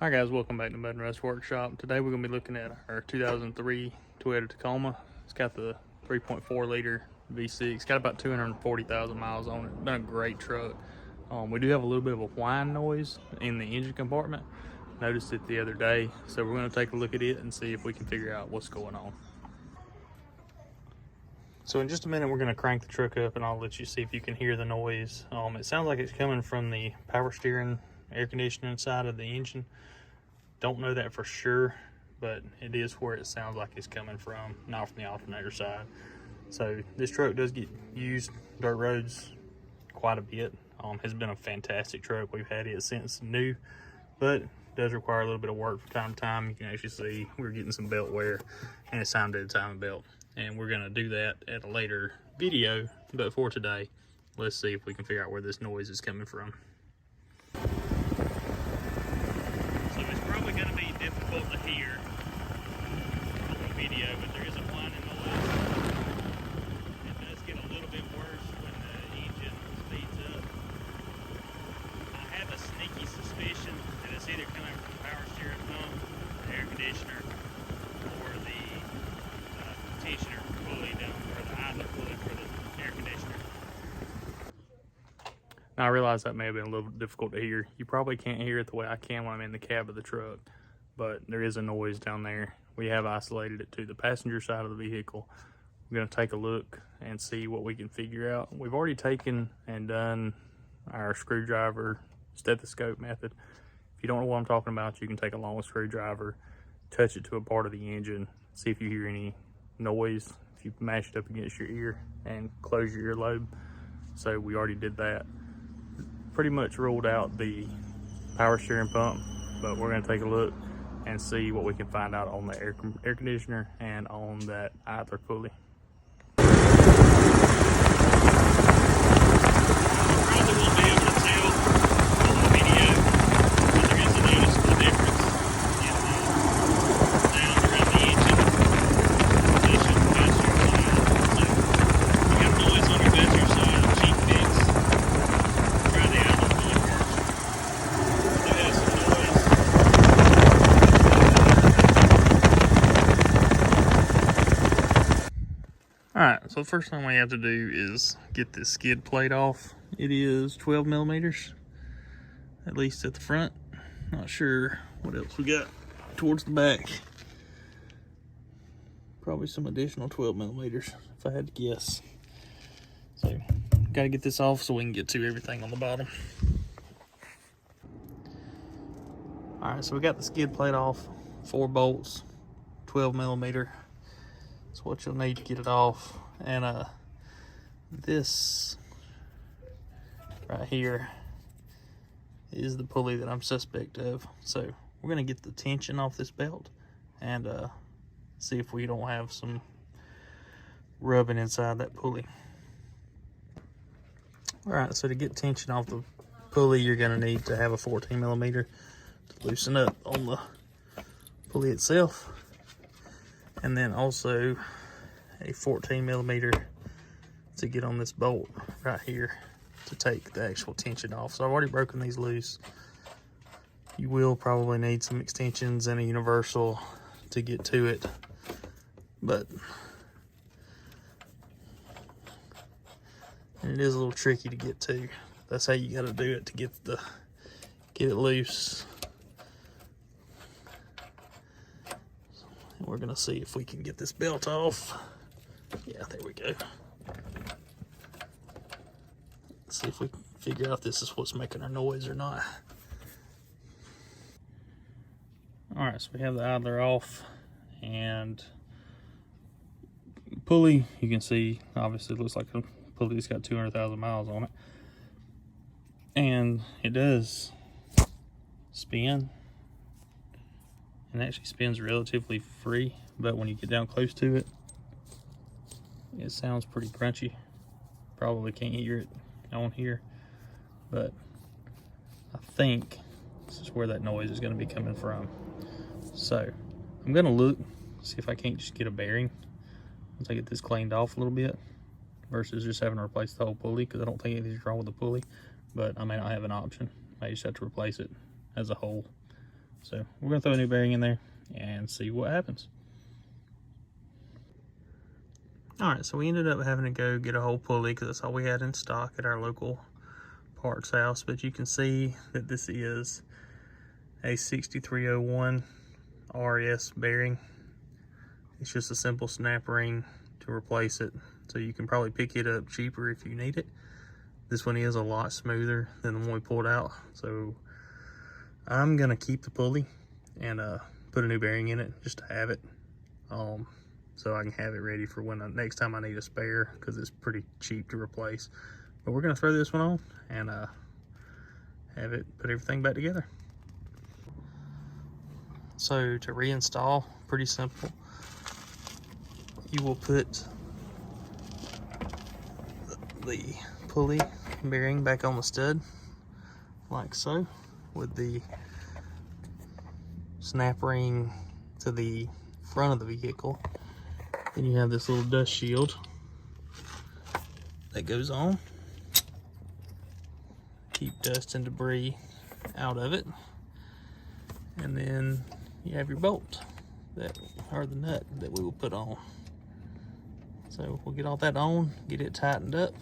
Hi guys, welcome back to Mud and Rust Workshop. Today we're going to be looking at our 2003 Toyota Tacoma. It's got the 3.4 liter V6. It's got about 240,000 miles on it. Been a great truck. We do have a little bit of a whine noise in the engine compartment. Noticed it the other day, so we're going to take a look at it and see if we can figure out what's going on. So in just a minute we're going to crank the truck up and I'll let you see if you can hear the noise. It sounds like it's coming from the power steering, air conditioning side of the engine. Don't know that for sure, but it is where it sounds like it's coming from, not from the alternator side. So this truck does get used dirt roads quite a bit. Has been a fantastic truck. We've had it since new, but does require a little bit of work from time to time. You can actually see we're getting some belt wear, and it's time to time belt. And we're gonna do that at a later video, but for today, let's see if we can figure out where this noise is coming from. Probably going to be difficult to hear on the video, but there is a whining noise. It does get a little bit worse when the engine speeds up. I have a sneaky suspicion that it's either coming from the power steering pump, the air conditioner, or the tensioner pulley down, or the idler pulley for the air conditioner. Now, I realize that may have been a little difficult to hear. You probably can't hear it the way I can when I'm in the cab of the truck, but there is a noise down there. We have isolated it to the passenger side of the vehicle. We're going to take a look and see what we can figure out. We've already taken and done our screwdriver stethoscope method. If you don't know what I'm talking about, you can take a long screwdriver, touch it to a part of the engine, see if you hear any noise, if you mash it up against your ear, and close your earlobe. So we already did that. Pretty much ruled out the power steering pump, but we're going to take a look and see what we can find out on the air conditioner and on that idler pulley. Probably won't be able to tell on the video, but there is a noticeable difference in the sound around the engine position on the passenger side. So we got noise on our passenger side of the cheap fix. Try the idler pulley first. We do have some noise. Alright, so the first thing we have to do is get this skid plate off. It is 12 millimeters, at least at the front. Not sure what else we got towards the back. Probably some additional 12 millimeters, if I had to guess. So, gotta get this off so we can get to everything on the bottom. Alright, so we got the skid plate off, 4 bolts, 12 millimeter. That's what you'll need to get it off. And this right here is the pulley that I'm suspect of. So we're gonna get the tension off this belt and see if we don't have some rubbing inside that pulley. All right, so to get tension off the pulley, you're gonna need to have a 14 millimeter to loosen up on the pulley itself. And then also a 14 millimeter to get on this bolt right here to take the actual tension off. So I've already broken these loose. You will probably need some extensions and a universal to get to it, but it is a little tricky to get to. That's how you got to do it to get it loose. We're gonna see if we can get this belt off. Yeah, there we go. Let's see if we can figure out if this is what's making our noise or not. All right, so we have the idler off, and pulley, you can see, obviously it looks like a pulley that's got 200,000 miles on it. And it does spin. And actually spins relatively free, but when you get down close to it, it sounds pretty crunchy. Probably can't hear it on here, but I think this is where that noise is going to be coming from. So I'm going to look, see if I can't just get a bearing once I get this cleaned off a little bit, versus just having to replace the whole pulley, because I don't think anything's wrong with the pulley, but I may not have an option. I just have to replace it as a whole. So we're gonna throw a new bearing in there and see what happens. All right, so we ended up having to go get a whole pulley because that's all we had in stock at our local parts house. But you can see that this is a 6301 RS bearing. It's just a simple snap ring to replace it. So you can probably pick it up cheaper if you need it. This one is a lot smoother than the one we pulled out. So I'm gonna keep the pulley and put a new bearing in it just to have it. So I can have it ready for when next time I need a spare, because it's pretty cheap to replace. But we're gonna throw this one on and have it put everything back together. So to reinstall, pretty simple. You will put the pulley bearing back on the stud like so, with the snap ring to the front of the vehicle. Then you have this little dust shield that goes on. Keep dust and debris out of it. And then you have your bolt, or the nut that we will put on. So we'll get all that on, get it tightened up,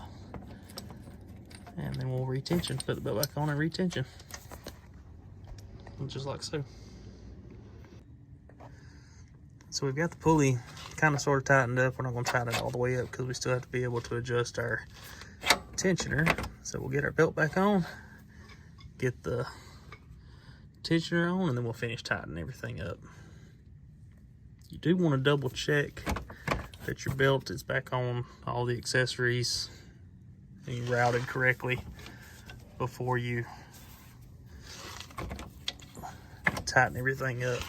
and then we'll retension, put the belt back on and retension. Just like so. So we've got the pulley kind of sort of tightened up. We're not going to tighten it all the way up because we still have to be able to adjust our tensioner. So we'll get our belt back on, get the tensioner on, and then we'll finish tightening everything up. You do want to double check that your belt is back on all the accessories and routed correctly before you tighten everything up.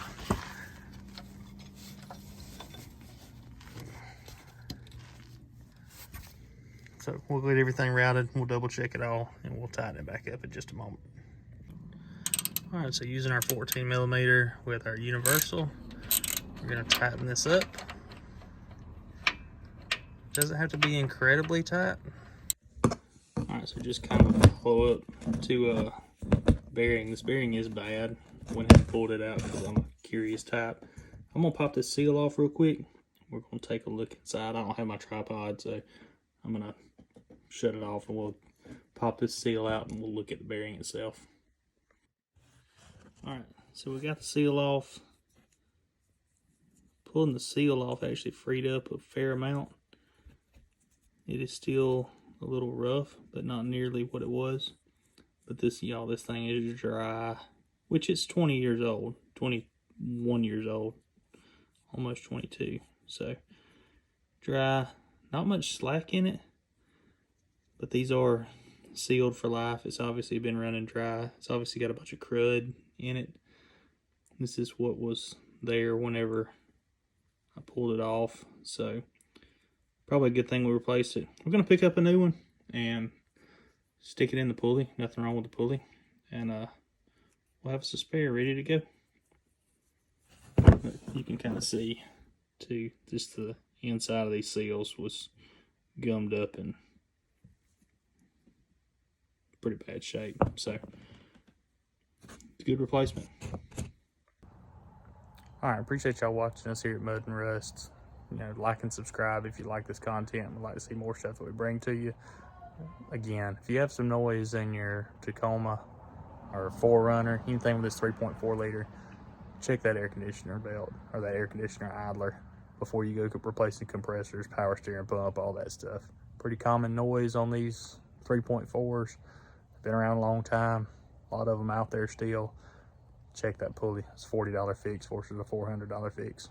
So we'll get everything routed, we'll double check it all, and we'll tighten it back up in just a moment. All right, so using our 14mm with our universal, we're gonna tighten this up. Doesn't have to be incredibly tight. All right, so just kind of follow up to bearing. This bearing is bad. Went ahead and pulled it out because I'm a curious type. I'm gonna pop this seal off real quick. We're gonna take a look inside. I don't have my tripod, so I'm gonna shut it off and we'll pop this seal out and we'll look at the bearing itself. All right, so we got the seal off. Pulling the seal off actually freed up a fair amount. It is still a little rough, but not nearly what it was. But this, y'all, this thing is dry, which is 20 years old, 21 years old, almost 22. So dry, not much slack in it, but these are sealed for life. It's obviously been running dry. It's obviously got a bunch of crud in it. This is what was there whenever I pulled it off. So probably a good thing we replaced it. We're gonna pick up a new one and stick it in the pulley. Nothing wrong with the pulley. And we'll have us a spare ready to go. But you can kind of see too, just the inside of these seals was gummed up and pretty bad shape. So it's a good replacement. All right, appreciate y'all watching us here at Mud and Rust. You know, like and subscribe if you like this content and would like to see more stuff that we bring to you. Again, if you have some noise in your Tacoma or 4Runner, anything with this 3.4 liter, check that air conditioner belt or that air conditioner idler before you go replacing compressors, power steering pump, all that stuff. Pretty common noise on these 3.4s. Been around a long time. A lot of them out there still. Check that pulley. It's a $40 fix versus a $400 fix.